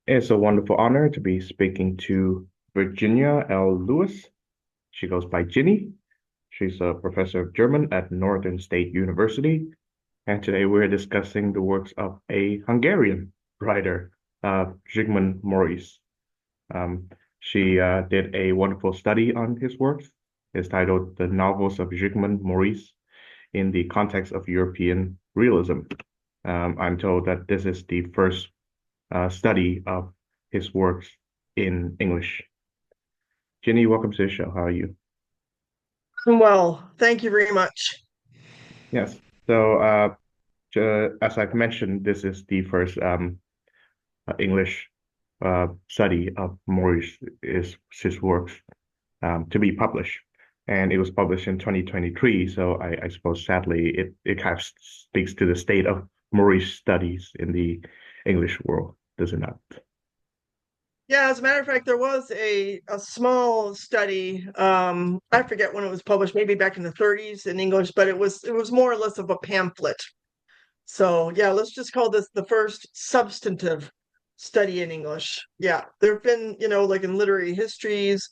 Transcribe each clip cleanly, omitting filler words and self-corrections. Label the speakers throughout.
Speaker 1: It's a wonderful honor to be speaking to Virginia L. Lewis. She goes by Ginny. She's a professor of German at Northern State University. And today we're discussing the works of a Hungarian writer, Zsigmond Maurice. Um, she did a wonderful study on his works. It's titled The Novels of Zsigmond Maurice in the Context of European Realism. I'm told that this is the first study of his works in English. Jenny, welcome to the show. How are you?
Speaker 2: Well, thank you very much.
Speaker 1: Yes. So, as I've mentioned, this is the first English study of Maurice is his works to be published, and it was published in 2023. So, I suppose sadly it kind of speaks to the state of Maurice studies in the English world, does it not?
Speaker 2: Yeah, as a matter of fact, there was a small study. I forget when it was published, maybe back in the 30s in English, but it was more or less of a pamphlet. So yeah, let's just call this the first substantive study in English. Yeah, there have been, like in literary histories,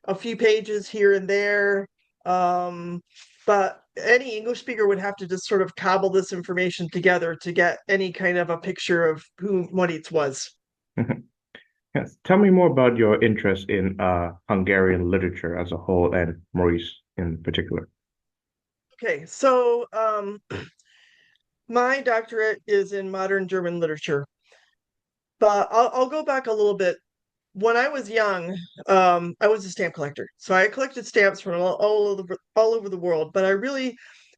Speaker 2: a few pages here and there. But any English speaker would have to just sort of cobble this information together to get any kind of a picture of who Moritz was.
Speaker 1: Yes. Tell me more about your interest in Hungarian literature as a whole and Maurice in particular.
Speaker 2: Okay, so my doctorate is in modern German literature, but I'll go back a little bit. When I was young, I was a stamp collector. So I collected stamps from all over the world, but I really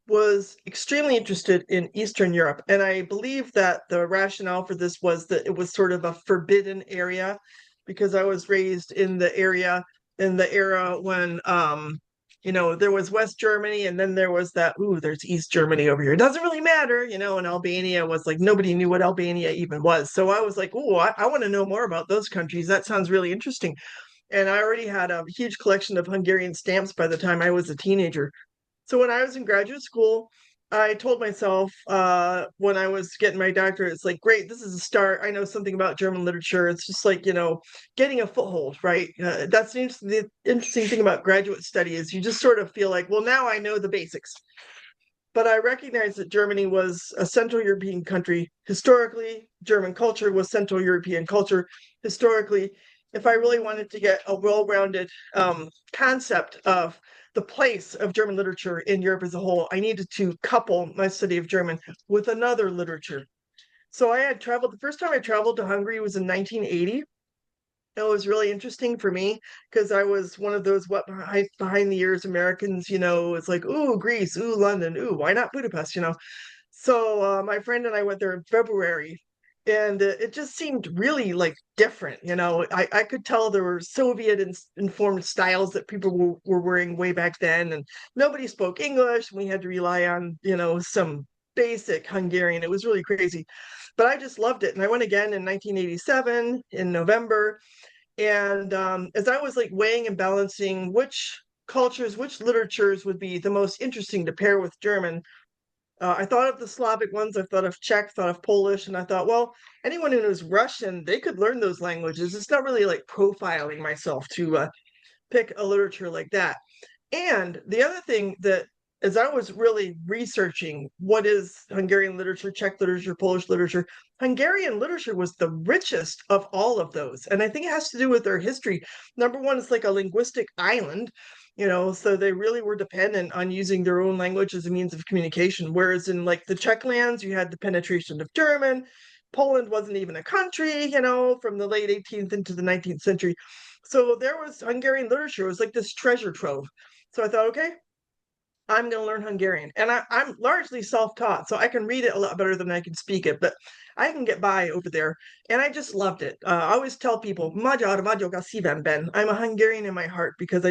Speaker 2: was extremely interested in Eastern Europe. And I believe that the rationale for this was that it was sort of a forbidden area because I was raised in the area in the era when there was West Germany and then there was that, ooh, there's East Germany over here. It doesn't really matter, and Albania was like nobody knew what Albania even was. So I was like, oh, I want to know more about those countries. That sounds really interesting. And I already had a huge collection of Hungarian stamps by the time I was a teenager. So when I was in graduate school, I told myself when I was getting my doctorate, it's like, great, this is a start. I know something about German literature. It's just like, getting a foothold, right? That's the interesting thing about graduate study is you just sort of feel like, well, now I know the basics. But I recognize that Germany was a Central European country historically. German culture was Central European culture historically. If I really wanted to get a well rounded concept of the place of German literature in Europe as a whole, I needed to couple my study of German with another literature. So I had traveled, the first time I traveled to Hungary was in 1980. It was really interesting for me because I was one of those what behind the ears Americans, it's like, ooh, Greece, ooh, London, ooh, why not Budapest? So my friend and I went there in February, and it just seemed really like different. I could tell there were Soviet informed styles that people were wearing way back then, and nobody spoke English. We had to rely on, some basic Hungarian. It was really crazy, but I just loved it. And I went again in 1987 in November. And as I was like weighing and balancing which cultures, which literatures would be the most interesting to pair with German, I thought of the Slavic ones. I thought of Czech, thought of Polish, and I thought, well, anyone who knows Russian, they could learn those languages. It's not really like profiling myself to pick a literature like that. And the other thing that, as I was really researching what is Hungarian literature, Czech literature, Polish literature, Hungarian literature was the richest of all of those. And I think it has to do with their history. Number one, it's like a linguistic island, so they really were dependent on using their own language as a means of communication. Whereas in like the Czech lands, you had the penetration of German. Poland wasn't even a country, from the late 18th into the 19th century. So there was Hungarian literature. It was like this treasure trove. So I thought, okay, I'm going to learn Hungarian. And I'm largely self taught, so I can read it a lot better than I can speak it, but I can get by over there. And I just loved it. I always tell people, Magyar vagyok a szívemben. I'm a Hungarian in my heart because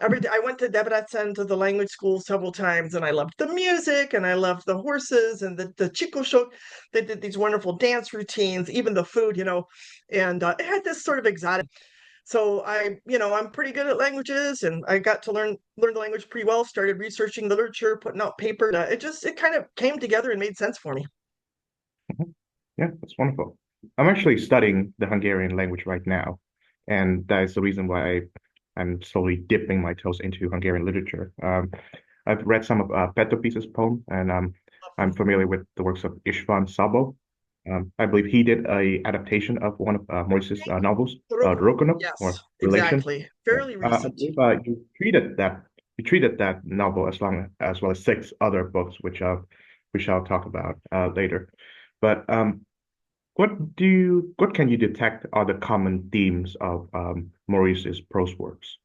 Speaker 2: every day I went to Debrecen to the language school several times and I loved the music and I loved the horses and the Chikosok. They did these wonderful dance routines, even the food, and it had this sort of exotic. So I'm pretty good at languages, and I got to learn the language pretty well. Started researching literature, putting out paper. It kind of came together and made sense for me.
Speaker 1: Mhm. Yeah, that's wonderful. I'm actually studying the Hungarian language right now, and that is the reason why I'm slowly dipping my toes into Hungarian literature. I've read some of Petőfi's poem, and I'm
Speaker 2: Lovely.
Speaker 1: familiar with the works of István Szabó. I believe he did a adaptation of one of Maurice's novels,
Speaker 2: The Rococo.
Speaker 1: Rokono,
Speaker 2: Yes,
Speaker 1: or Relation.
Speaker 2: exactly.
Speaker 1: Yeah.
Speaker 2: Fairly
Speaker 1: I
Speaker 2: recent.
Speaker 1: believe you treated that novel as well as six other books, which we shall talk about later. But what can you detect are the common themes of Maurice's prose works?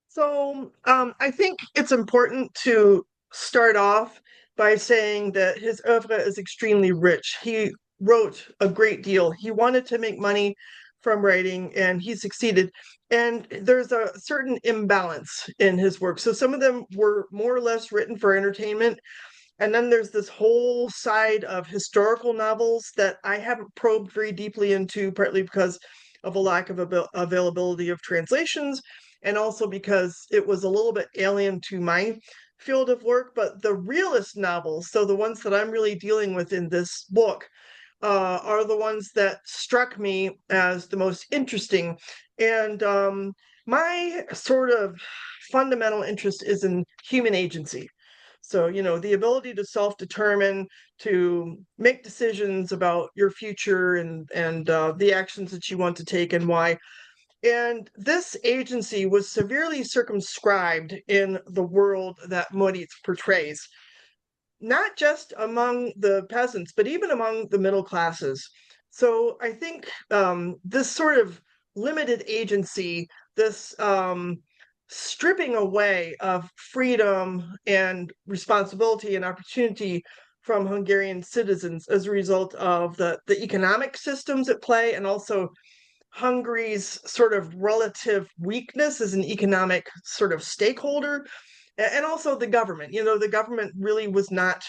Speaker 2: So I think it's important to start off by saying that his oeuvre is extremely rich. He wrote a great deal. He wanted to make money from writing, and he succeeded. And there's a certain imbalance in his work. So some of them were more or less written for entertainment. And then there's this whole side of historical novels that I haven't probed very deeply into, partly because of a lack of availability of translations, and also because it was a little bit alien to my field of work. But the realist novels, so the ones that I'm really dealing with in this book, are the ones that struck me as the most interesting. And my sort of fundamental interest is in human agency. So, the ability to self-determine, to make decisions about your future and the actions that you want to take and why. And this agency was severely circumscribed in the world that Moritz portrays, not just among the peasants, but even among the middle classes. So I think this sort of limited agency, this stripping away of freedom and responsibility and opportunity from Hungarian citizens as a result of the economic systems at play, and also Hungary's sort of relative weakness as an economic sort of stakeholder, and also the government. The government really was not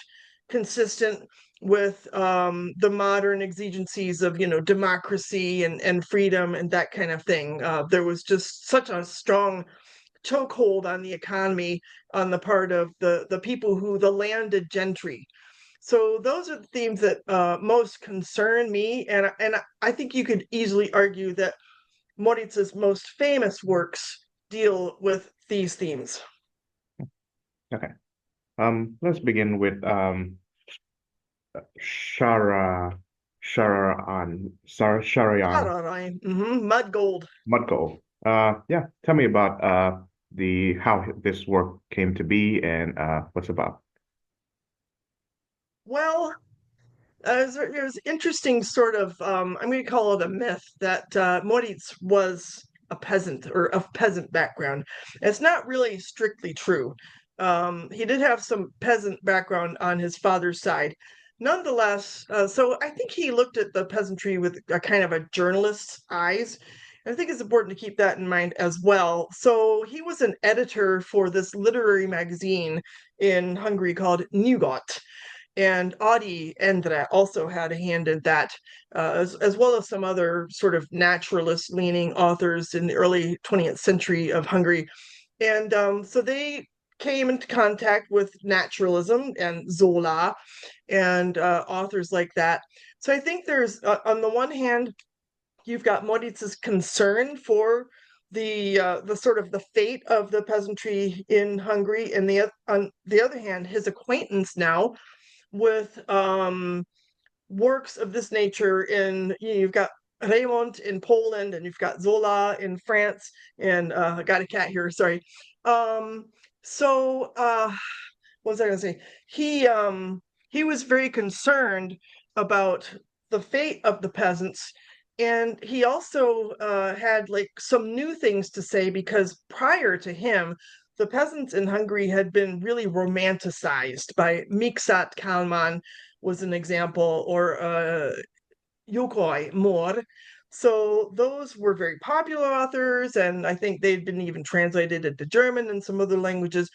Speaker 2: consistent with the modern exigencies of democracy and freedom and that kind of thing. There was just such a strong chokehold on the economy on the part of the people who the landed gentry. So those are the themes that most concern me, and I think you could easily argue that Moritz's most famous works deal with these themes.
Speaker 1: Okay. Let's begin with Shara Sharayan
Speaker 2: Shararai, Mud Gold.
Speaker 1: Mudgo. Yeah, tell me about the how this work came to be and what's about.
Speaker 2: Well, there's interesting sort of, I'm going to call it a myth that Moritz was a peasant or of peasant background. It's not really strictly true. He did have some peasant background on his father's side. Nonetheless, so I think he looked at the peasantry with a kind of a journalist's eyes. And I think it's important to keep that in mind as well. So he was an editor for this literary magazine in Hungary called Nyugat, and Adi Endre also had a hand in that, as well as some other sort of naturalist leaning authors in the early 20th century of Hungary. And so they came into contact with naturalism and Zola and authors like that. So I think there's, on the one hand, you've got Moritz's concern for the sort of the fate of the peasantry in Hungary, and on the other hand, his acquaintance now with works of this nature in you've got Raymond in Poland, and you've got Zola in France, and I got a cat here, sorry. Um, so what was I gonna say? He was very concerned about the fate of the peasants, and he also had like some new things to say, because prior to him, the peasants in Hungary had been really romanticized by Miksát Kálmán was an example, or Jókai Mór. So those were very popular authors, and I think they'd been even translated into German and some other languages.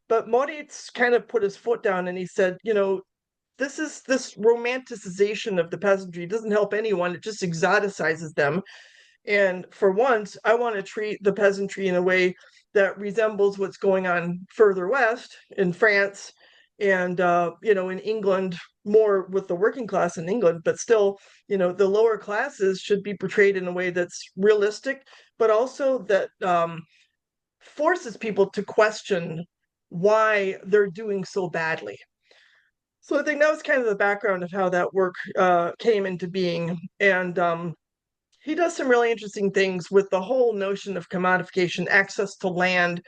Speaker 2: But Moritz kind of put his foot down and he said, this romanticization of the peasantry doesn't help anyone. It just exoticizes them. And for once, I want to treat the peasantry in a way that resembles what's going on further west in France and in England, more with the working class in England, but still, the lower classes should be portrayed in a way that's realistic, but also that forces people to question why they're doing so badly. So I think that was kind of the background of how that work came into being. And he does some really interesting things with the whole notion of commodification, access to land.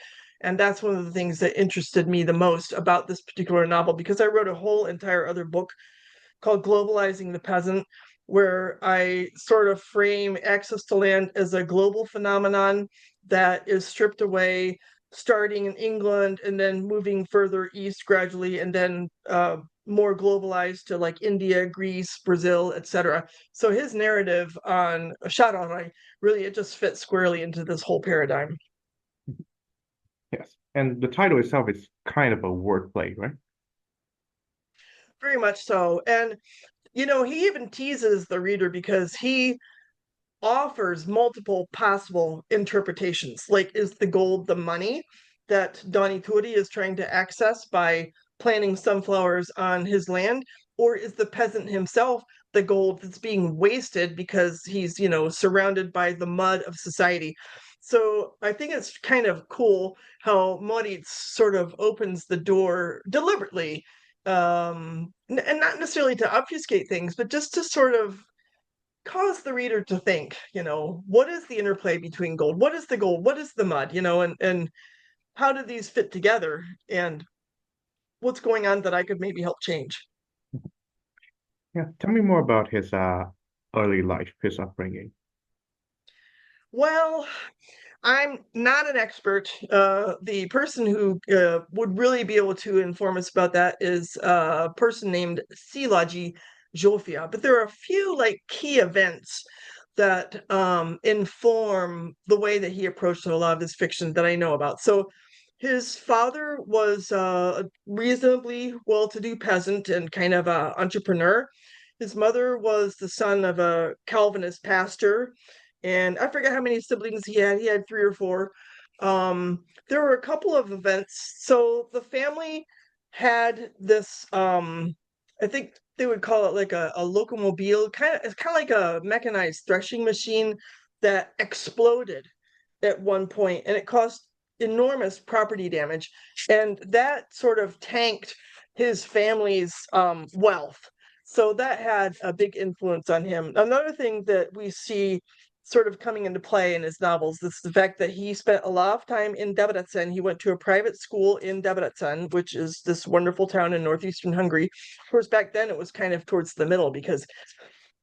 Speaker 2: And that's one of the things that interested me the most about this particular novel, because I wrote a whole entire other book called Globalizing the Peasant, where I sort of frame access to land as a global phenomenon that is stripped away, starting in England and then moving further east gradually, and then more globalized to like India, Greece, Brazil, etc. So his narrative on Shararai really, it just fits squarely into this whole paradigm.
Speaker 1: Yes. And the title itself is kind of a wordplay, right?
Speaker 2: Very much so. And he even teases the reader because he offers multiple possible interpretations. Like, is the gold the money that Donny Turi is trying to access by planting sunflowers on his land? Or is the peasant himself the gold that's being wasted because he's, surrounded by the mud of society? So I think it's kind of cool how Moritz sort of opens the door deliberately, and not necessarily to obfuscate things, but just to sort of cause the reader to think, what is the interplay between gold? What is the gold? What is the mud? And how do these fit together? And what's going on that I could maybe help change?
Speaker 1: Yeah. Tell me more about his early life, his upbringing.
Speaker 2: Well, I'm not an expert. The person who would really be able to inform us about that is a person named Silaji Jofia. But there are a few like key events that inform the way that he approached a lot of this fiction that I know about. So his father was a reasonably well-to-do peasant and kind of a entrepreneur. His mother was the son of a Calvinist pastor, and I forget how many siblings he had. He had three or four. There were a couple of events. So the family had this, I think they would call it like a locomobile, it's kind of like a mechanized threshing machine that exploded at one point, and it caused enormous property damage, and that sort of tanked his family's wealth. So that had a big influence on him. Another thing that we see sort of coming into play in his novels is the fact that he spent a lot of time in Debrecen. He went to a private school in Debrecen, which is this wonderful town in northeastern Hungary. Of course, back then it was kind of towards the middle because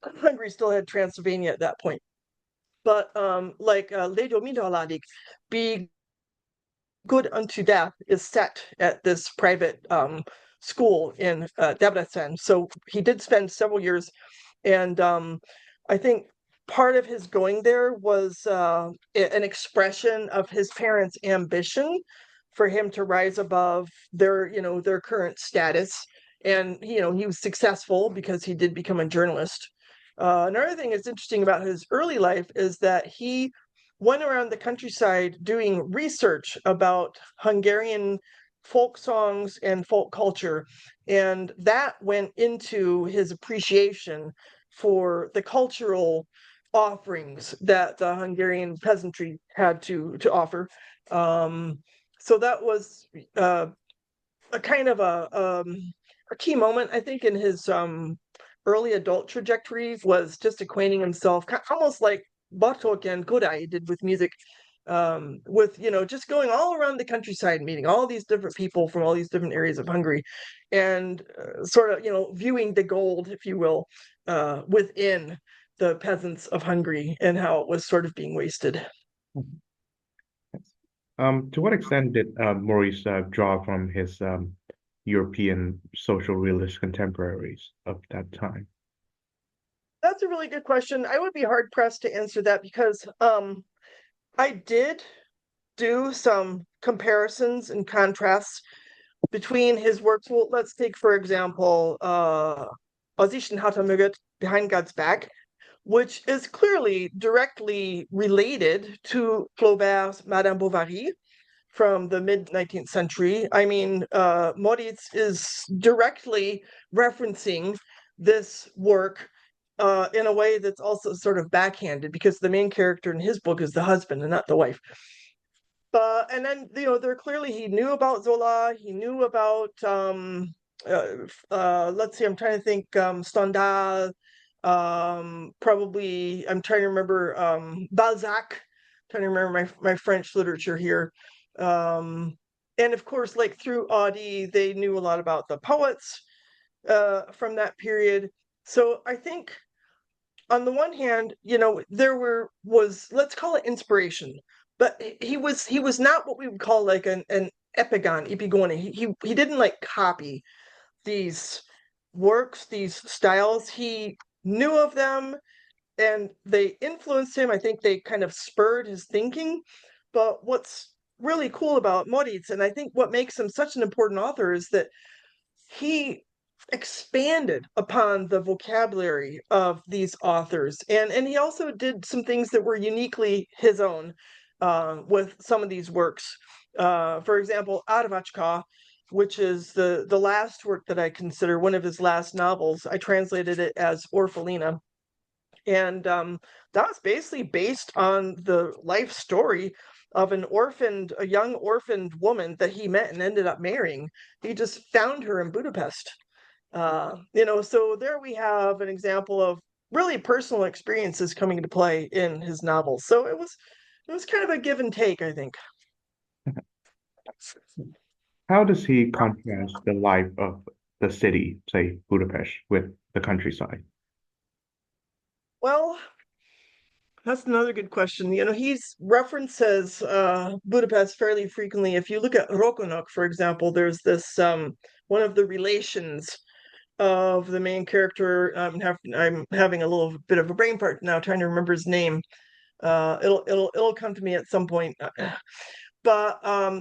Speaker 2: Hungary still had Transylvania at that point. But like Lejo Mindaladik, Be Good Unto Death is set at this private school in Debrecen. So he did spend several years, and I think part of his going there was an expression of his parents' ambition for him to rise above their current status. And he was successful because he did become a journalist. Another thing that's interesting about his early life is that he went around the countryside doing research about Hungarian folk songs and folk culture. And that went into his appreciation for the cultural offerings that the Hungarian peasantry had to offer. So that was a kind of a key moment, I think, in his early adult trajectory, was just acquainting himself, almost like Bartok and Kodai did with music, with just going all around the countryside, meeting all these different people from all these different areas of Hungary, and sort of viewing the gold, if you will, within the peasants of Hungary and how it was sort of being wasted.
Speaker 1: To what extent did Maurice draw from his European social realist contemporaries of that time?
Speaker 2: That's a really good question. I would be hard pressed to answer that because I did do some comparisons and contrasts between his works. Well, let's take, for example, Az Isten Háta Mögött, Behind God's Back, which is clearly directly related to Flaubert's Madame Bovary. from the mid 19th century. I mean, Moritz is directly referencing this work in a way that's also sort of backhanded because the main character in his book is the husband and not the wife. But and then there clearly he knew about Zola. He knew about let's see, I'm trying to think Stendhal. Probably I'm trying to remember Balzac. Trying to remember my French literature here. And of course, like through Audi, they knew a lot about the poets from that period. So I think on the one hand, there was let's call it inspiration, but he was not what we would call like an epigone. He didn't like copy these works, these styles. He knew of them and they influenced him. I think they kind of spurred his thinking. But what's really cool about Moritz, and I think what makes him such an important author, is that he expanded upon the vocabulary of these authors, and he also did some things that were uniquely his own with some of these works. For example, Arvachka, which is the last work that I consider one of his last novels. I translated it as Orphalina, and that was basically based on the life story of a young orphaned woman that he met and ended up marrying. He just found her in Budapest. So there we have an example of really personal experiences coming into play in his novels. So it was kind of a give and take, I think.
Speaker 1: How does he contrast the life of the city, say Budapest, with the countryside?
Speaker 2: Well, that's another good question. He's references Budapest fairly frequently. If you look at Rokonok, for example, there's this one of the relations of the main character. I'm having a little bit of a brain fart now, trying to remember his name. It'll come to me at some point. But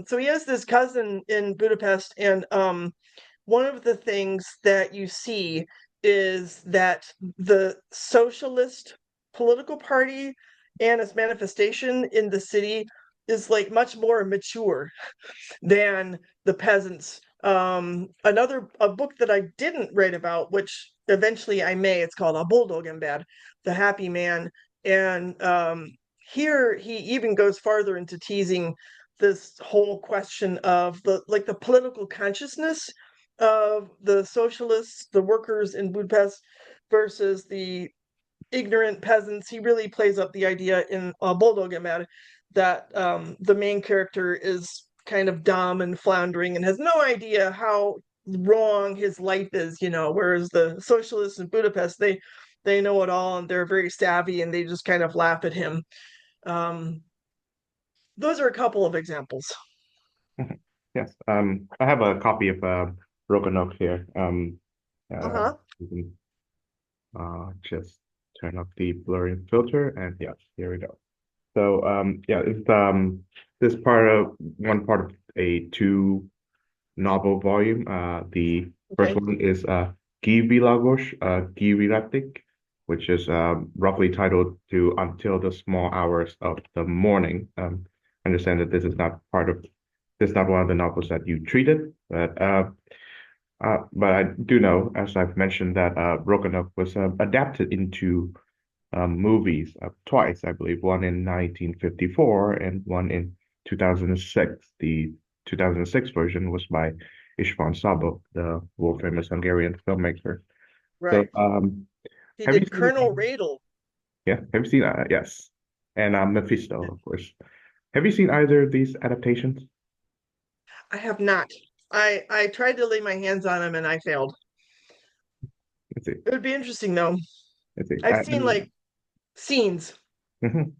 Speaker 2: so he has this cousin in Budapest, and one of the things that you see is that the socialist political party and its manifestation in the city is like much more mature than the peasants. A book that I didn't write about, which eventually I may, it's called A Bulldogenbad, The Happy Man. And here he even goes farther into teasing this whole question of the political consciousness of the socialists, the workers in Budapest versus the ignorant peasants. He really plays up the idea in Bulldogemad that the main character is kind of dumb and floundering and has no idea how wrong his life is, whereas the socialists in Budapest, they know it all and they're very savvy and they just kind of laugh at him. Um, those are a couple of examples.
Speaker 1: Yes, I have a copy of Roanoke here.
Speaker 2: Uh-huh.
Speaker 1: You can just turn off the blurring filter, and yes, here we go. So yeah, it's this one part of a two novel volume. The first
Speaker 2: Okay.
Speaker 1: one is Givilagos Giviratik, which is roughly titled to Until the Small Hours of the Morning. I understand that this is not one of the novels that you treated, but I do know, as I've mentioned, that Roanoke was adapted into movies twice, I believe, one in 1954 and one in 2006. The 2006 version was by István Szabó, the world famous Hungarian filmmaker. So,
Speaker 2: Right. He
Speaker 1: have you
Speaker 2: did
Speaker 1: seen?
Speaker 2: Colonel Radel.
Speaker 1: Yeah, have you seen? Yes, and Mephisto, of course. Have you seen either of these adaptations?
Speaker 2: I have not. I tried to lay my hands on him and I failed.
Speaker 1: Let's see.
Speaker 2: It would be interesting though.
Speaker 1: Let's see.
Speaker 2: I've seen like scenes.
Speaker 1: Mhm.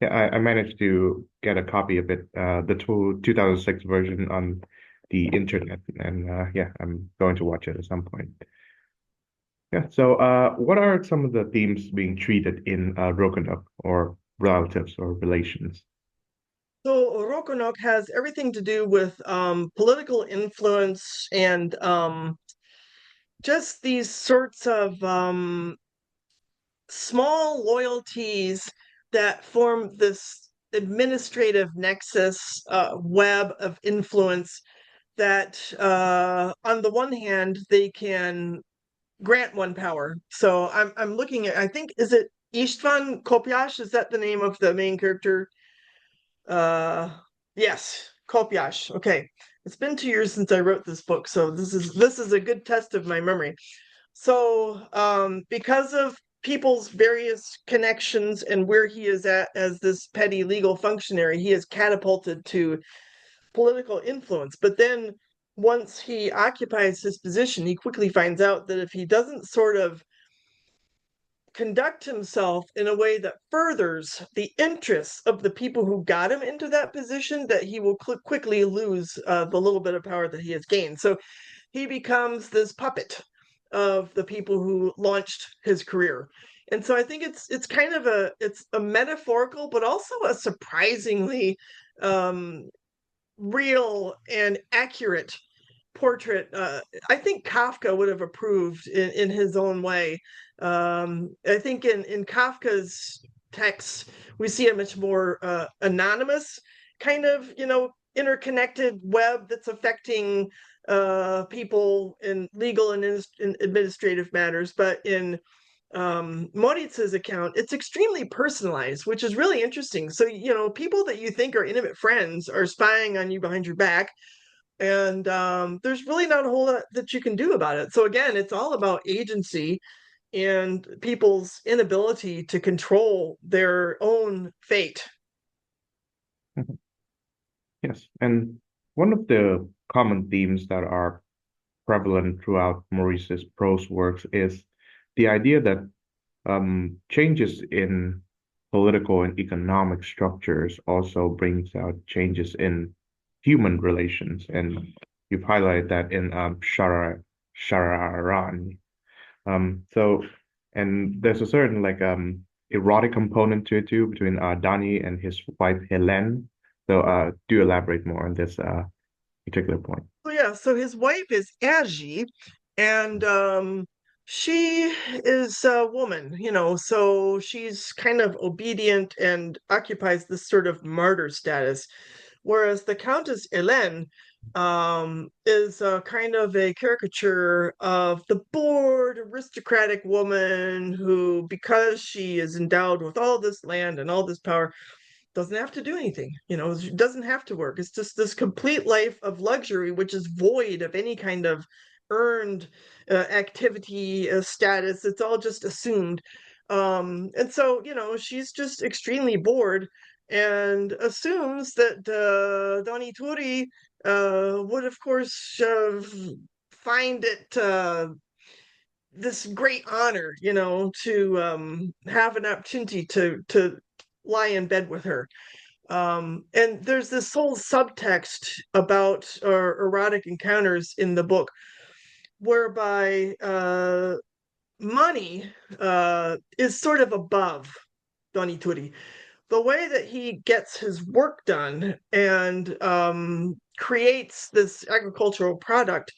Speaker 1: Yeah, I managed to get a copy of it, the 2006 version on the internet, and yeah, I'm going to watch it at some point. Yeah, so what are some of the themes being treated in Roanoke, or relatives or relations?
Speaker 2: So Rokonok has everything to do with political influence and just these sorts of small loyalties that form this administrative nexus web of influence that on the one hand they can grant one power. So I'm looking at, I think, is it Istvan Kopyash? Is that the name of the main character? Uh, yes, Kopyash. Okay, it's been 2 years since I wrote this book, so this is a good test of my memory. So because of people's various connections and where he is at as this petty legal functionary, he is catapulted to political influence. But then once he occupies his position, he quickly finds out that if he doesn't sort of conduct himself in a way that furthers the interests of the people who got him into that position, that he will quickly lose the little bit of power that he has gained. So he becomes this puppet of the people who launched his career. And so I think it's kind of a metaphorical, but also a surprisingly real and accurate portrait. I think Kafka would have approved in his own way. I think in Kafka's texts, we see a much more anonymous kind of, interconnected web that's affecting people in legal and in administrative matters. But in Moritz's account, it's extremely personalized, which is really interesting. So, people that you think are intimate friends are spying on you behind your back, and there's really not a whole lot that you can do about it. So again, it's all about agency and people's inability to control their own fate.
Speaker 1: Mhm. Yes, and one of the common themes that are prevalent throughout Maurice's prose works is the idea that changes in political and economic structures also brings out changes in human relations, and you've highlighted that in Shararan. So, and there's a certain like erotic component to it too between Dani and his wife Helene. So, do elaborate more on this particular point.
Speaker 2: So yeah, so his wife is Agi, and she is a woman, so she's kind of obedient and occupies this sort of martyr status. Whereas the Countess Hélène is kind of a caricature of the bored aristocratic woman who, because she is endowed with all this land and all this power, doesn't have to do anything, doesn't have to work. It's just this complete life of luxury, which is void of any kind of earned activity status. It's all just assumed. And so, she's just extremely bored and assumes that Donny Turi would, of course, find it this great honor, to have an opportunity to lie in bed with her. And there's this whole subtext about erotic encounters in the book, whereby money is sort of above Donny Turi. The way that he gets his work done and creates this agricultural product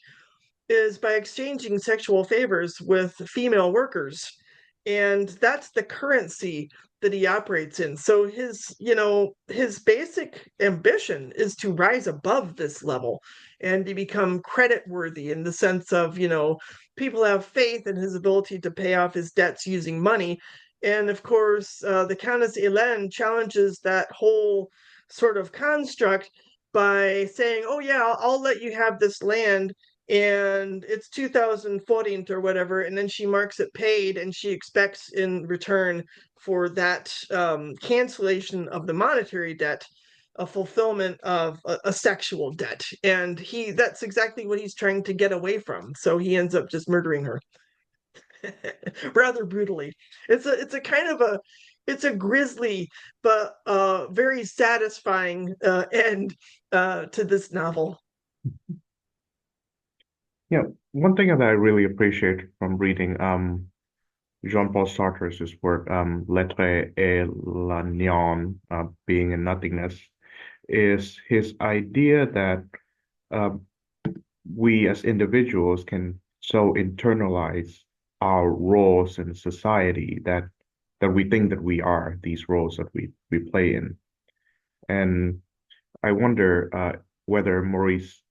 Speaker 2: is by exchanging sexual favors with female workers. And that's the currency that he operates in. So his basic ambition is to rise above this level and to become credit worthy, in the sense of, people have faith in his ability to pay off his debts using money. And of course, the Countess Hélène challenges that whole sort of construct by saying, "Oh yeah, I'll let you have this land, and it's 2000 forint or whatever," and then she marks it paid, and she expects in return for that cancellation of the monetary debt a fulfillment of a sexual debt. And that's exactly what he's trying to get away from, so he ends up just murdering her rather brutally. It's a kind of a grisly but very satisfying end to this novel.
Speaker 1: Yeah, one thing that I really appreciate from reading Jean-Paul Sartre's work, L'être et la néant, being in nothingness, is his idea that uh, we as individuals can so internalize our roles in society that we think that we are these roles that we play in. And I wonder whether Maurice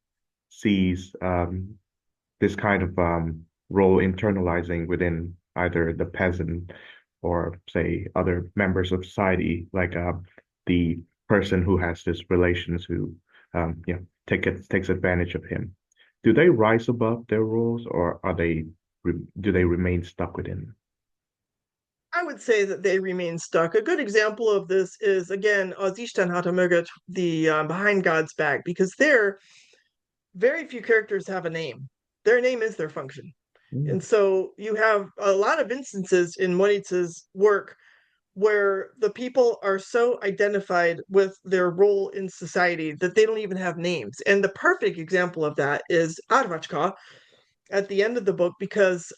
Speaker 1: sees this kind of role internalizing within either the peasant or, say, other members of society, like the person who has this relations who, takes advantage of him. Do they rise above their roles, or do they remain stuck within?
Speaker 2: I would say that they remain stuck. A good example of this is, again, Az Isten hat a mögött, the Behind God's Back, because there, very few characters have a name. Their name is their function.
Speaker 1: Mm,
Speaker 2: And so you have a lot of instances in Monitz's work where the people are so identified with their role in society that they don't even have names. And the perfect example of that is Arvachka at the end of the book, because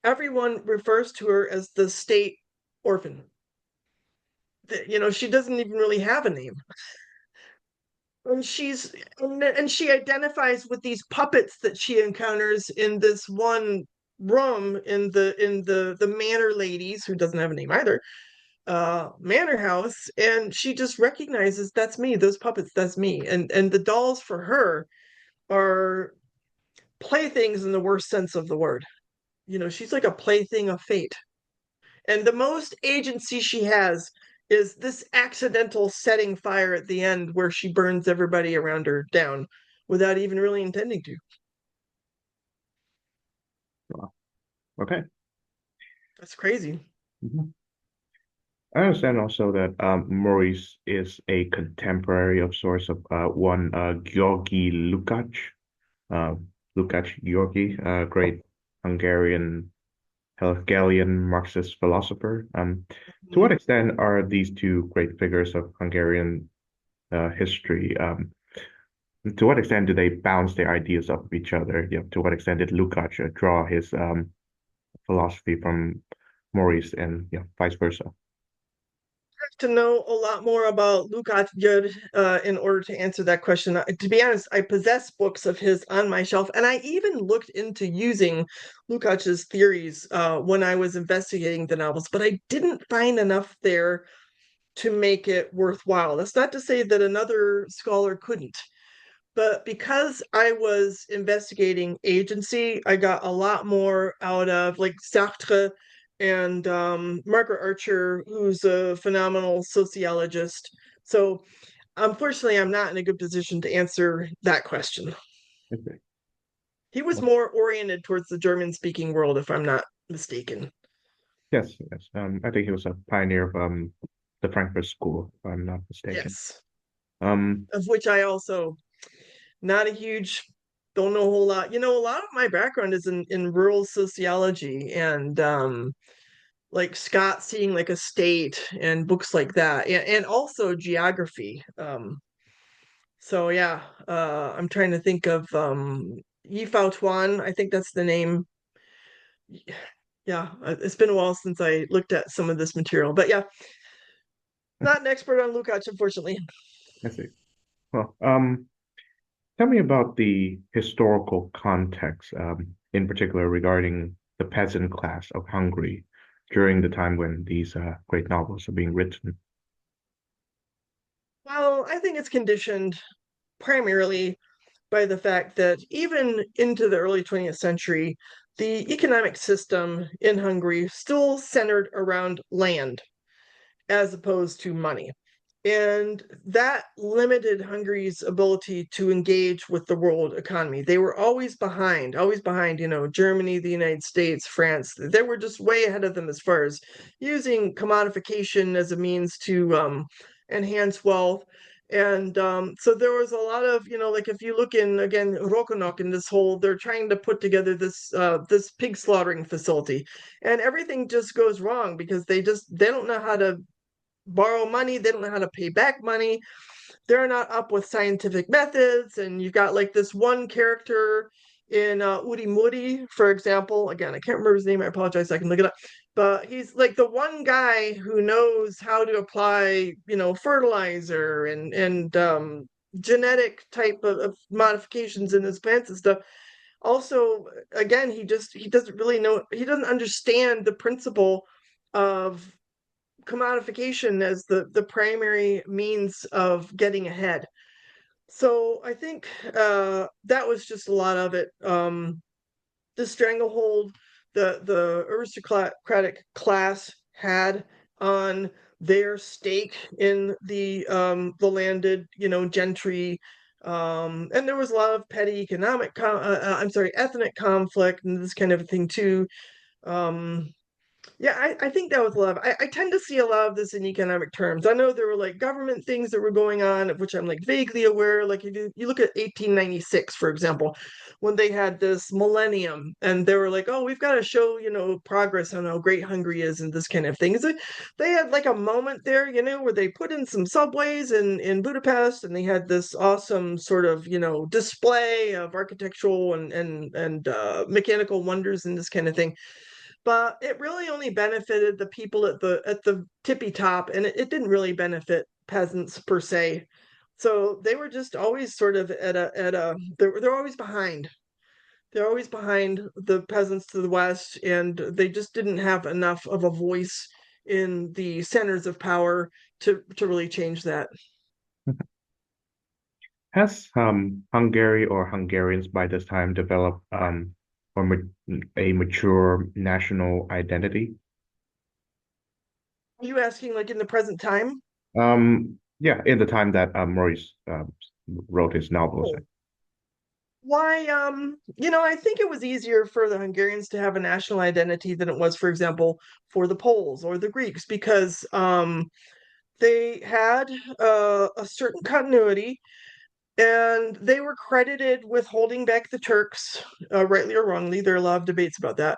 Speaker 2: everyone refers to her as the state orphan. She doesn't even really have a name. And she identifies with these puppets that she encounters in this one room in the manor ladies, who doesn't have a name either, manor house, and she just recognizes, that's me, those puppets, that's me. And the dolls for her are playthings in the worst sense of the word. She's like a plaything of fate. And the most agency she has is this accidental setting fire at the end where she burns everybody around her down without even really intending to.
Speaker 1: wow. Okay.
Speaker 2: That's crazy.
Speaker 1: Mhm. I understand also that Maurice is a contemporary of sorts of one György Lukács, uh, Lukács György, great Hungarian Hegelian Marxist philosopher. To what
Speaker 2: Mhm.
Speaker 1: extent are these two great figures of Hungarian history? To what extent do they bounce their ideas off of each other? To what extent did Lukács draw his philosophy from Maurice, and vice versa?
Speaker 2: To know a lot more about Lukács György in order to answer that question. To be honest, I possess books of his on my shelf, and I even looked into using Lukács's theories when I was investigating the novels, but I didn't find enough there to make it worthwhile. That's not to say that another scholar couldn't, but because I was investigating agency, I got a lot more out of like Sartre and Margaret Archer, who's a phenomenal sociologist. So unfortunately, I'm not in a good position to answer that question.
Speaker 1: Okay.
Speaker 2: He was
Speaker 1: Well,
Speaker 2: more oriented towards the German speaking world, if I'm not mistaken.
Speaker 1: yes, yes. I think he was a pioneer of the Frankfurt School, if I'm not mistaken.
Speaker 2: Yes,
Speaker 1: Um,
Speaker 2: of which I also not a huge, don't know a whole lot. A lot of my background is in rural sociology and like Scott seeing like a state and books like that, and also geography. So yeah, I'm trying to think of Yifao Tuan. I think that's the name. Yeah, it's been a while since I looked at some of this material, but yeah, not an expert on Lukács, unfortunately.
Speaker 1: I see. Well, tell me about the historical context, in particular regarding the peasant class of Hungary during the time when these great novels are being written.
Speaker 2: Well, I think it's conditioned primarily by the fact that even into the early 20th century, the economic system in Hungary still centered around land as opposed to money. And that limited Hungary's ability to engage with the world economy. They were always behind, Germany, the United States, France. They were just way ahead of them as far as using commodification as a means to enhance wealth. And so there was a lot of, like if you look in again Rokonok and this whole, they're trying to put together this pig slaughtering facility, and everything just goes wrong because they don't know how to borrow money, they don't know how to pay back money, they're not up with scientific methods. And you've got like this one character in Udi Moody, for example. Again, I can't remember his name, I apologize, I can look it up. But he's like the one guy who knows how to apply, fertilizer and genetic type of modifications in his plants and stuff. Also, again, he doesn't really know, he doesn't understand the principle of commodification as the primary means of getting ahead. So I think that was just a lot of it. The stranglehold the aristocratic class had on their stake in the landed, gentry. And there was a lot of petty I'm sorry, ethnic conflict and this kind of thing too. Um, yeah, I think that was a lot of, I tend to see a lot of this in economic terms. I know there were like government things that were going on, of which I'm like vaguely aware. Like if you look at 1896, for example, when they had this millennium and they were like, oh, we've got to show, progress on how great Hungary is and this kind of thing. So they had like a moment there, where they put in some subways in Budapest and they had this awesome sort of, display of architectural and mechanical wonders and this kind of thing, but it really only benefited the people at the tippy top, and it didn't really benefit peasants per se. So they were just always sort of at a they're always behind. They're always behind the peasants to the west, and they just didn't have enough of a voice in the centers of power to really change that.
Speaker 1: Has Hungary or Hungarians by this time developed or ma a mature national identity?
Speaker 2: Are you asking like in the present time?
Speaker 1: Yeah, in the time that Maurice wrote his novels.
Speaker 2: Oh, why, I think it was easier for the Hungarians to have a national identity than it was, for example, for the Poles or the Greeks, because they had a certain continuity and they were credited with holding back the Turks, rightly or wrongly. There are a lot of debates about that.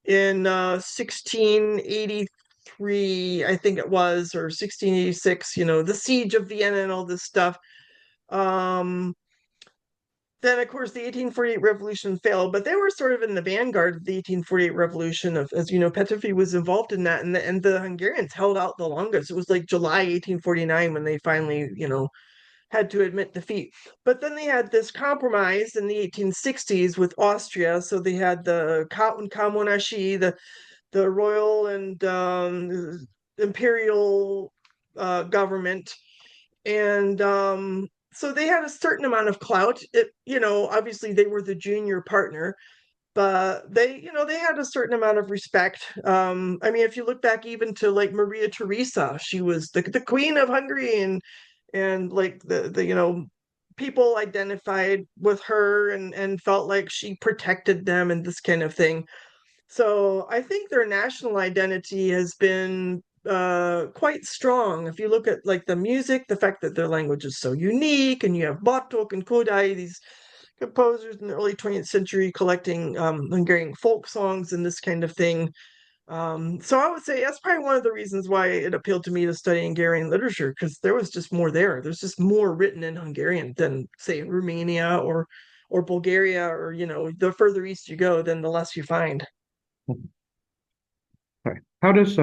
Speaker 2: In 1683, I think it was, or 1686, the siege of Vienna and all this stuff. Um, then, of course, the 1848 revolution failed, but they were sort of in the vanguard of the 1848 revolution. As you know, Petöfi was involved in that, and the Hungarians held out the longest. It was like July 1849 when they finally, had to admit defeat. But then they had this compromise in the 1860s with Austria. So they had the Kammonarchy, the royal and imperial government, and so they had a certain amount of clout. Obviously they were the junior partner, but they had a certain amount of respect. I mean, if you look back even to like Maria Theresa, she was the queen of Hungary, and like the people identified with her and felt like she protected them and this kind of thing. So I think their national identity has been quite strong. If you look at like the music, the fact that their language is so unique, and you have Bartók and Kodai, these composers in the early 20th century collecting Hungarian folk songs and this kind of thing. So I would say that's probably one of the reasons why it appealed to me to study Hungarian literature, because there was just more there. There's just more written in Hungarian than say in Romania or Bulgaria, or the further east you go, then the less you find.
Speaker 1: Right. How does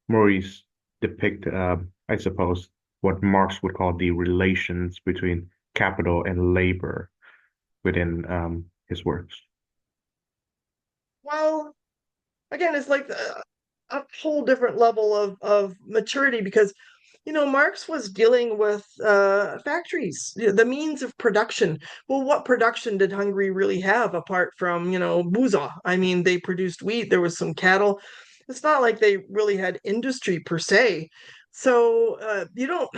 Speaker 1: Maurice depict, I suppose, what Marx would call the relations between capital and labor within his works?
Speaker 2: Well, again, it's like a whole different level of maturity, because Marx was dealing with factories, the means of production. Well, what production did Hungary really have apart from buza? I mean, they produced wheat, there was some cattle. It's not like they really had industry per se. So you don't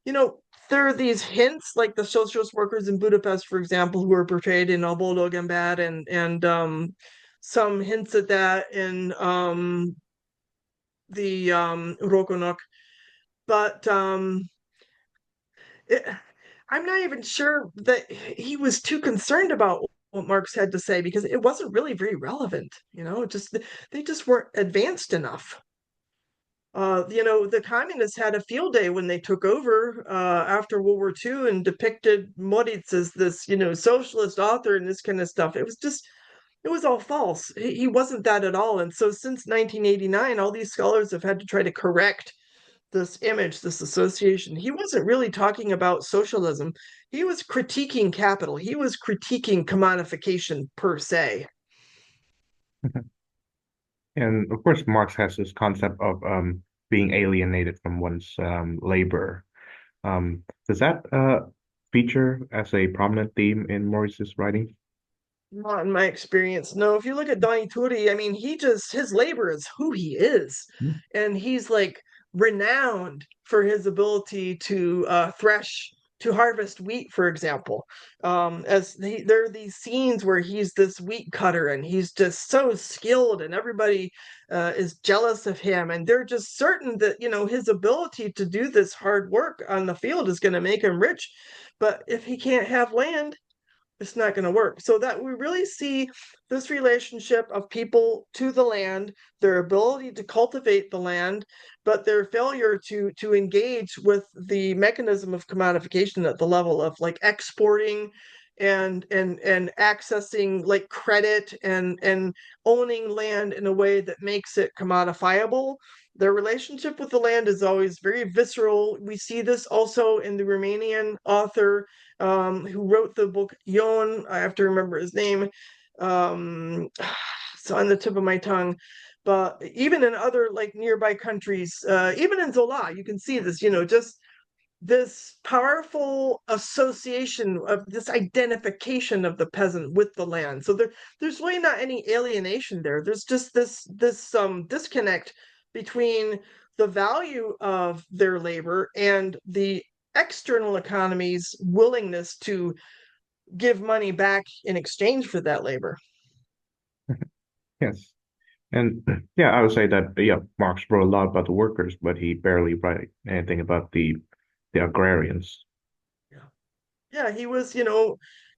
Speaker 2: you know there are these hints, like the socialist workers in Budapest, for example, who are portrayed in All Boldog and Bad, and some hints at that in the Rokonok. But it, I'm not even sure that he was too concerned about what Marx had to say, because it wasn't really very relevant. Just they just weren't advanced enough. The communists had a field day when they took over after World War II and depicted Moritz as this, socialist author and this kind of stuff. It was all false. He wasn't that at all. And so since 1989, all these scholars have had to try to correct this image, this association. He wasn't really talking about socialism. He was critiquing capital. He was critiquing commodification per se.
Speaker 1: And of course, Marx has this concept of being alienated from one's labor. Does that feature as a prominent theme in Maurice's writing?
Speaker 2: Not in my experience. No, if you look at Donny Turi, I mean, his labor is who he is.
Speaker 1: Hmm.
Speaker 2: And he's like renowned for his ability to thresh, to harvest wheat, for example. There are these scenes where he's this wheat cutter and he's just so skilled, and everybody is jealous of him. And they're just certain that, his ability to do this hard work on the field is going to make him rich. But if he can't have land, it's not going to work. So that we really see this relationship of people to the land, their ability to cultivate the land, but their failure to engage with the mechanism of commodification at the level of like exporting and accessing like credit and owning land in a way that makes it commodifiable. Their relationship with the land is always very visceral. We see this also in the Romanian author who wrote the book Yon. I have to remember his name. It's on the tip of my tongue. But even in other like nearby countries, even in Zola, you can see this, just this powerful association of this identification of the peasant with the land. So there's really not any alienation there. There's just this disconnect between the value of their labor and the external economy's willingness to give money back in exchange for that labor.
Speaker 1: Yes. And yeah, I would say that yeah, Marx wrote a lot about the workers, but he barely wrote anything about the agrarians.
Speaker 2: Yeah. Yeah, he was,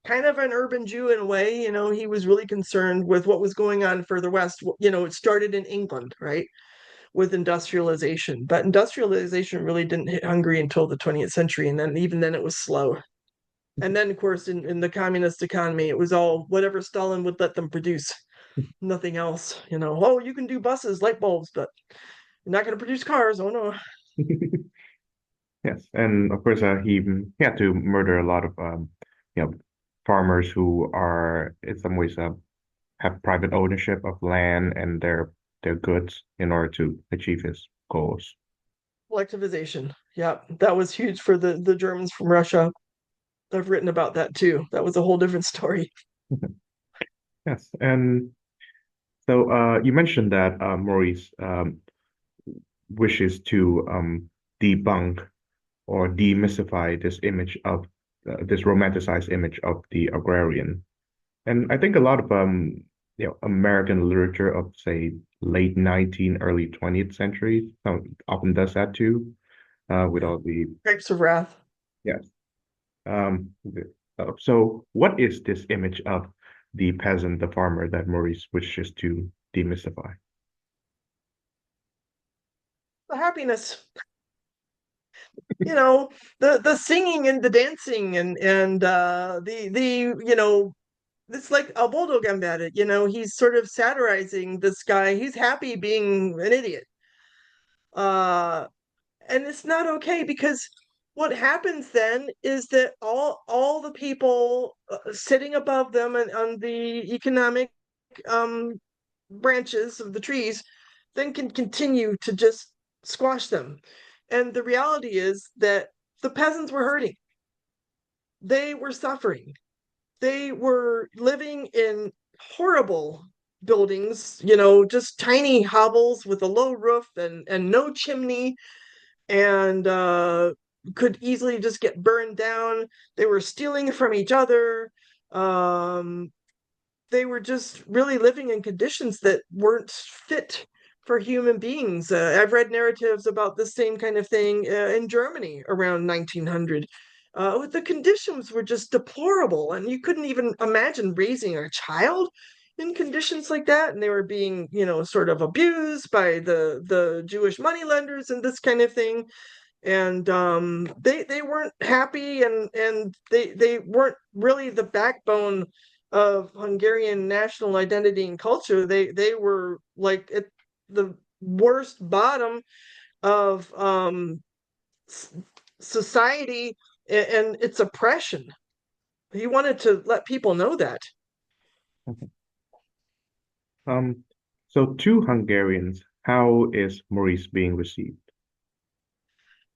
Speaker 2: kind of an urban Jew in a way. He was really concerned with what was going on further west. It started in England, right, with industrialization. But industrialization really didn't hit Hungary until the 20th century. And then even then it was slow. And then, of course, in the communist economy, it was all whatever Stalin would let them produce, nothing else. Oh, you can do buses, light bulbs, but you're not going to produce cars. Oh, no.
Speaker 1: Yes, and of course, he had to murder a lot of you know, farmers who are in some ways have private ownership of land and their goods in order to achieve his goals.
Speaker 2: Collectivization. Yeah, that was huge for the Germans from Russia. I've written about that too. That was a whole different story.
Speaker 1: Yes, and so you mentioned that Maurice wishes to debunk or demystify this image of this romanticized image of the agrarian. And I think a lot of American literature of say late 19th, early 20th century often does that too, with
Speaker 2: Yeah.
Speaker 1: all the
Speaker 2: Grapes of Wrath.
Speaker 1: yes. So what is this image of the peasant, the farmer that Maurice wishes to demystify?
Speaker 2: The happiness. The singing and the dancing and it's like Alboldo Gambetta, he's sort of satirizing this guy. He's happy being an idiot. Uh and it's not okay because what happens then is that all the people sitting above them and on the economic um branches of the trees then can continue to just squash them. And the reality is that the peasants were hurting. They were suffering. They were living in horrible buildings, just tiny hovels with a low roof and no chimney, and could easily just get burned down. They were stealing from each other. Um, they were just really living in conditions that weren't fit for human beings. I've read narratives about the same kind of thing in Germany around 1900. The conditions were just deplorable, and you couldn't even imagine raising a child in conditions like that. And they were being, sort of abused by the Jewish moneylenders and this kind of thing. And they weren't happy, and they weren't really the backbone of Hungarian national identity and culture. They were like at the worst bottom of society and its oppression. He wanted to let people know that.
Speaker 1: Um, so two Hungarians how is Maurice being received?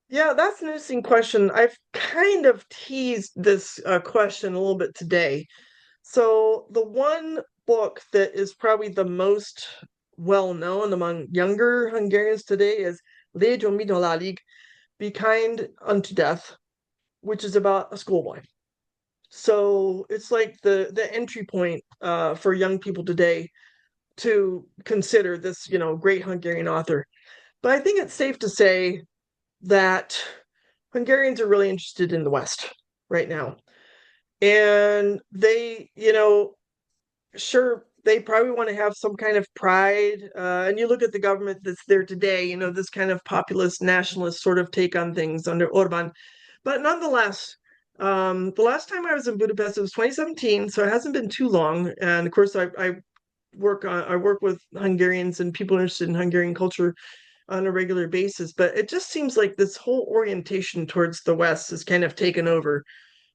Speaker 2: Yeah, that's an interesting question. I've kind of teased this question a little bit today. So, the one book that is probably the most well known among younger Hungarians today is Legio Minolalig, Be Kind Unto Death, which is about a schoolboy. So it's like the entry point for young people today to consider this, great Hungarian author. But I think it's safe to say that Hungarians are really interested in the West right now. And they, sure, they probably want to have some kind of pride. And you look at the government that's there today, this kind of populist nationalist sort of take on things under Orban. But nonetheless, the last time I was in Budapest, it was 2017, so it hasn't been too long. And of course, I work with Hungarians and people interested in Hungarian culture on a regular basis. But it just seems like this whole orientation towards the West has kind of taken over.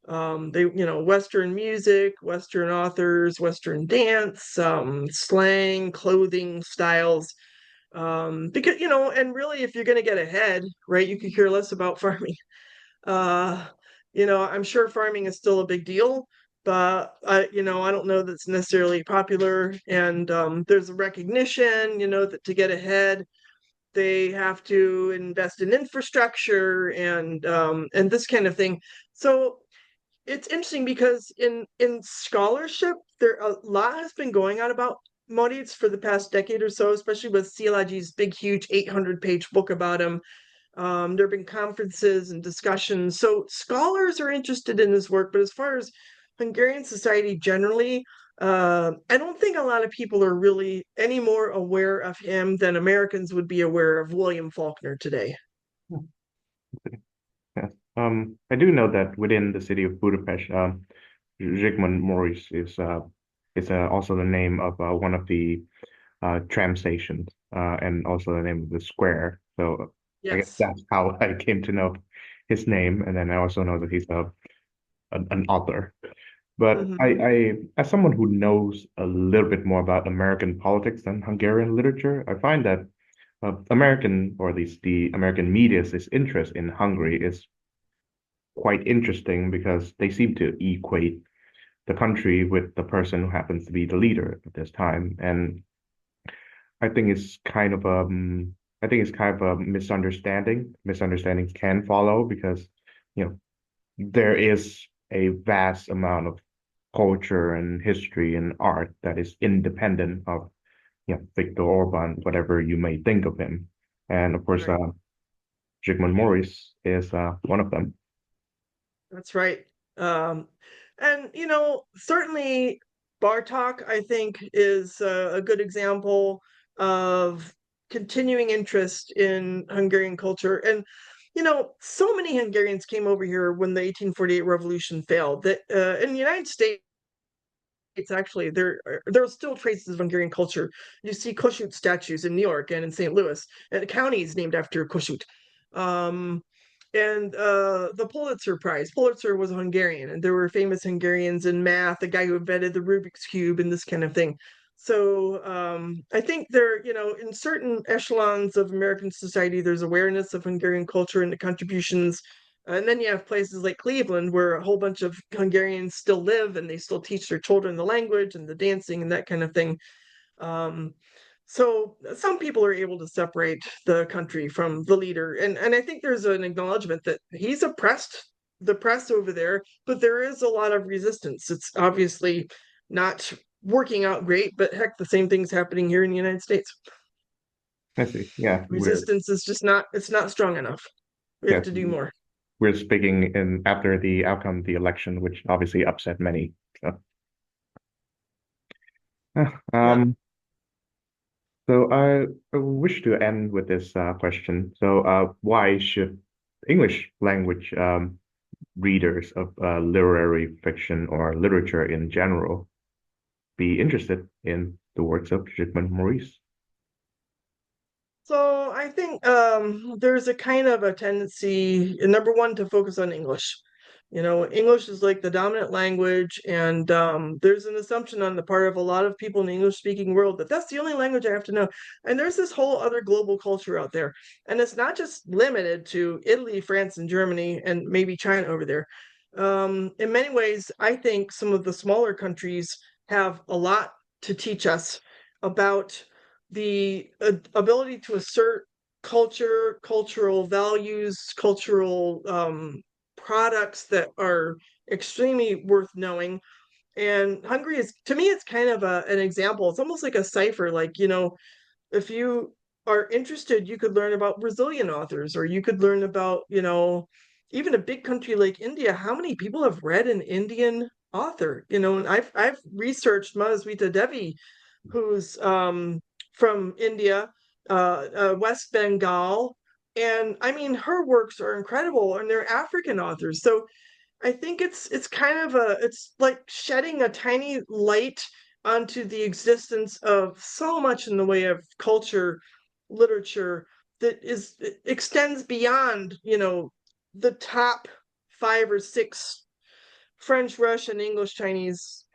Speaker 2: They, Western music, Western authors, Western dance, slang, clothing styles. Because, and really, if you're going to get ahead, right, you could care less about farming. Uh, I'm sure farming is still a big deal, but I don't know that's necessarily popular. And there's a recognition, that to get ahead, they have to invest in infrastructure and this kind of thing. So it's interesting because in scholarship, there a lot has been going on about Moritz for the past decade or so, especially with Szilágy's big, huge 800-page book about him. There have been conferences and discussions. So scholars are interested in his work, but as far as Hungarian society generally, I don't think a lot of people are really any more aware of him than Americans would be aware of William Faulkner today.
Speaker 1: Yes. I do know that within the city of Budapest, Zsigmond Maurice is also the name of one of the tram stations, and also the name of the square. So I guess
Speaker 2: Yes.
Speaker 1: that's how I came to know his name, and then I also know that he's an author. But
Speaker 2: Hmm.
Speaker 1: as someone who knows a little bit more about American politics than Hungarian literature, I find that American, or at least the American media's interest in Hungary is quite interesting because they seem to equate the country with the person who happens to be the leader at this time. And I think it's kind of I think it's kind of a misunderstanding. Misunderstandings can follow because, you know, there is a vast amount of culture and history and art that is independent of, Viktor Orban, whatever you may think of him. And of course,
Speaker 2: Right.
Speaker 1: Zygmunt Morris is one of them.
Speaker 2: That's right. Um, and certainly Bartok, I think, is a good example of continuing interest in Hungarian culture. And so many Hungarians came over here when the 1848 revolution failed. That in the United States, actually, there are still traces of Hungarian culture. You see Kossuth statues in New York and in St. Louis, and the county is named after Kossuth. Um, and the Pulitzer Prize. Pulitzer was a Hungarian, and there were famous Hungarians in math, the guy who invented the Rubik's Cube and this kind of thing. So I think there, in certain echelons of American society, there's awareness of Hungarian culture and the contributions. And then you have places like Cleveland where a whole bunch of Hungarians still live and they still teach their children the language and the dancing and that kind of thing. Um, so some people are able to separate the country from the leader, and I think there's an acknowledgement that he's oppressed the press over there, but there is a lot of resistance. It's obviously not working out great, but heck, the same thing's happening here in the United States.
Speaker 1: I see. Yeah,
Speaker 2: Resistance is just not it's not strong enough. We have
Speaker 1: yes,
Speaker 2: to do more.
Speaker 1: we're speaking in after the outcome of the election, which obviously upset many. So, uh,
Speaker 2: Yeah.
Speaker 1: um, I wish to end with this question. So, why should English language readers of literary fiction or literature in general be interested in the works of Zygmunt Maurice?
Speaker 2: So I think there's a kind of a tendency, number one, to focus on English You know, English is like the dominant language, and there's an assumption on the part of a lot of people in the English-speaking world that that's the only language I have to know. And there's this whole other global culture out there, and it's not just limited to Italy, France, and Germany, and maybe China over there. In many ways, I think some of the smaller countries have a lot to teach us about the ability to assert culture, cultural values, cultural products that are extremely worth knowing. And Hungary is, to me, it's kind of an example. It's almost like a cipher. Like, you know, if you are interested, you could learn about Brazilian authors, or you could learn about, you know, even a big country like India. How many people have read an Indian author? You know, and I've researched Madhusmita Devi, who's from India, West Bengal, and I mean her works are incredible, and they're African authors. So I think it's kind of it's like shedding a tiny light onto the existence of so much in the way of culture, literature that is extends beyond, you know, the top 5 or 6 French, Russian, English, Chinese.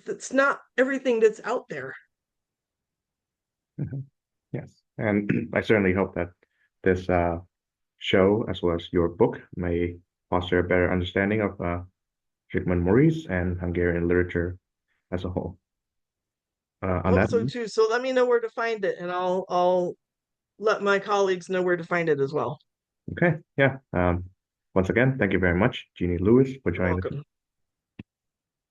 Speaker 2: That's not everything that's out there.
Speaker 1: Mhm. Yes. And I certainly hope that this show, as well as your book, may foster a better understanding of Zsigmond Maurice and Hungarian literature as a whole. On
Speaker 2: Hope
Speaker 1: that,
Speaker 2: so too. So let me know where to find it, and I'll let my colleagues know where to find it as well.
Speaker 1: okay, yeah. Once again, thank you very much, Jeannie Lewis, for
Speaker 2: You're
Speaker 1: joining the
Speaker 2: welcome.